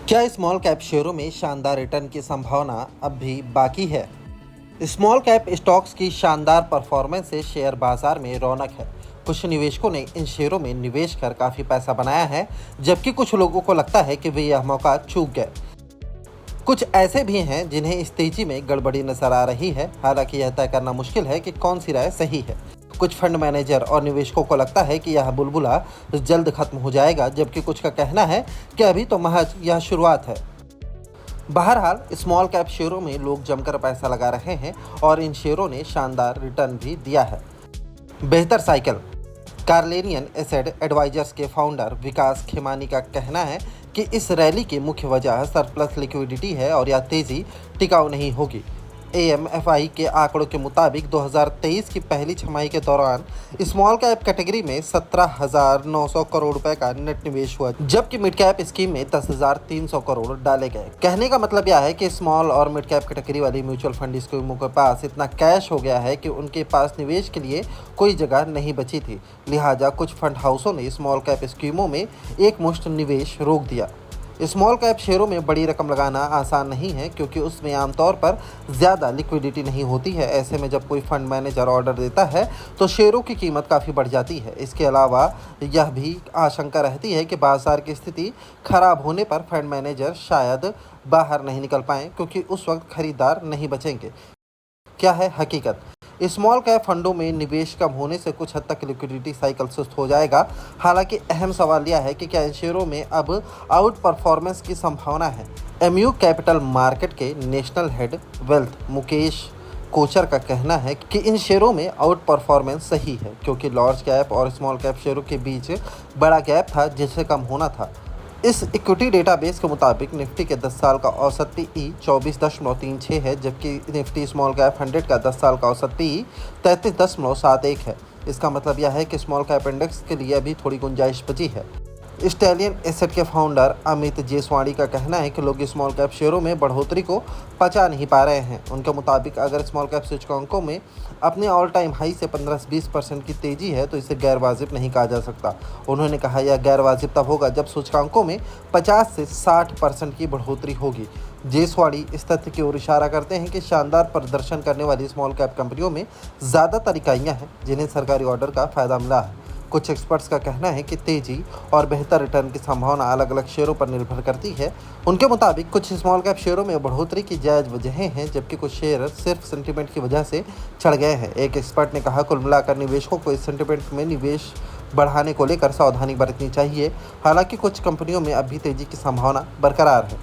क्या small cap शेयरों में शानदार रिटर्न की संभावना अब भी बाकी है? स्मॉल कैप स्टॉक्स की शानदार परफॉर्मेंस से शेयर बाजार में रौनक है। कुछ निवेशकों ने इन शेयरों में निवेश कर काफ़ी पैसा बनाया है, जबकि कुछ लोगों को लगता है कि वे यह मौका चूक गए। कुछ ऐसे भी हैं जिन्हें इस तेजी में गड़बड़ी नजर आ रही है। हालांकि यह तय करना मुश्किल है कि कौन सी राय सही है। कुछ फंड मैनेजर और निवेशकों को लगता है कि यह बुलबुला जल्द खत्म हो जाएगा, जबकि कुछ का कहना है कि अभी तो महज यह शुरुआत है। बहरहाल स्मॉल कैप शेयरों में लोग जमकर पैसा लगा रहे हैं और इन शेयरों ने शानदार रिटर्न भी दिया है। बेहतर साइकिल। कार्लेनियन एसेट एडवाइजर्स के फाउंडर विकास खेमानी का कहना है कि इस रैली की मुख्य वजह सरप्लस लिक्विडिटी है और यह तेजी टिकाऊ नहीं होगी। AMFI के आंकड़ों के मुताबिक 2023 की पहली छमाही के दौरान स्मॉल कैप कैटेगरी में 17,900 करोड़ रुपए का नेट निवेश हुआ, जबकि मिड कैप स्कीम में 10,300 करोड़ डाले गए। कहने का मतलब यह है कि स्मॉल और मिड कैप कैटेगरी वाली म्यूचुअल फंड स्कीमों के पास इतना कैश हो गया है कि उनके पास निवेश के लिए कोई जगह नहीं बची थी। लिहाजा कुछ फंड हाउसों ने स्मॉल कैप स्कीमों में एक मुश्त निवेश रोक दिया। स्मॉल कैप शेयरों में बड़ी रकम लगाना आसान नहीं है, क्योंकि उसमें आमतौर पर ज़्यादा लिक्विडिटी नहीं होती है। ऐसे में जब कोई फंड मैनेजर ऑर्डर देता है तो शेयरों की कीमत काफ़ी बढ़ जाती है। इसके अलावा यह भी आशंका रहती है कि बाजार की स्थिति खराब होने पर फंड मैनेजर शायद बाहर नहीं निकल पाएँ, क्योंकि उस वक्त खरीदार नहीं बचेंगे। क्या है हकीकत? स्मॉल कैप फंडों में निवेश कम होने से कुछ हद तक लिक्विडिटी साइकिल सुस्त हो जाएगा। हालांकि अहम सवाल यह है कि क्या इन शेयरों में अब आउट परफॉर्मेंस की संभावना है। MU कैपिटल मार्केट के national head wealth Mukesh Kochar का कहना है कि इन शेयरों में आउट परफॉर्मेंस सही है, क्योंकि लार्ज कैप और स्मॉल कैप शेयरों के बीच बड़ा गैप था जिसे कम होना था। इस इक्विटी डेटाबेस के मुताबिक निफ्टी के 10 साल का औसत PE 24.36 है, जबकि निफ्टी स्मॉल कैप 100 का 10 साल का औसत PE 33.71 है। इसका मतलब यह है कि स्मॉल कैप इंडेक्स के लिए अभी थोड़ी गुंजाइश बची है। स्टैलियन एसेट के फाउंडर अमित जेसवाणी का कहना है कि लोग स्मॉल कैप शेयरों में बढ़ोतरी को पचा नहीं पा रहे हैं। उनके मुताबिक अगर स्मॉल कैप सूचकांकों में अपने ऑल टाइम हाई से 15-20% की तेज़ी है तो इसे गैर वाजिब नहीं कहा जा सकता। उन्होंने कहा यह गैर वाजिब तब होगा जब सूचकांकों में 50 से 60% की बढ़ोतरी होगी। जेसवाणी इस तथ्य की ओर इशारा करते हैं कि शानदार प्रदर्शन करने वाली स्मॉल कैप कंपनियों में ज़्यादातर इकाइयाँ हैं जिन्हें सरकारी ऑर्डर का फ़ायदा मिला है। कुछ एक्सपर्ट्स का कहना है कि तेजी और बेहतर रिटर्न की संभावना अलग अलग शेयरों पर निर्भर करती है। उनके मुताबिक कुछ स्मॉल कैप शेयरों में बढ़ोतरी की जायज़ वजहें हैं, जबकि कुछ शेयर सिर्फ सेंटीमेंट की वजह से चढ़ गए हैं। एक एक्सपर्ट ने कहा, कुल मिलाकर निवेशकों को इस सेंटीमेंट में निवेश बढ़ाने को लेकर सावधानी बरतनी चाहिए। हालांकि कुछ कंपनियों में अब भी तेजी की संभावना बरकरार है।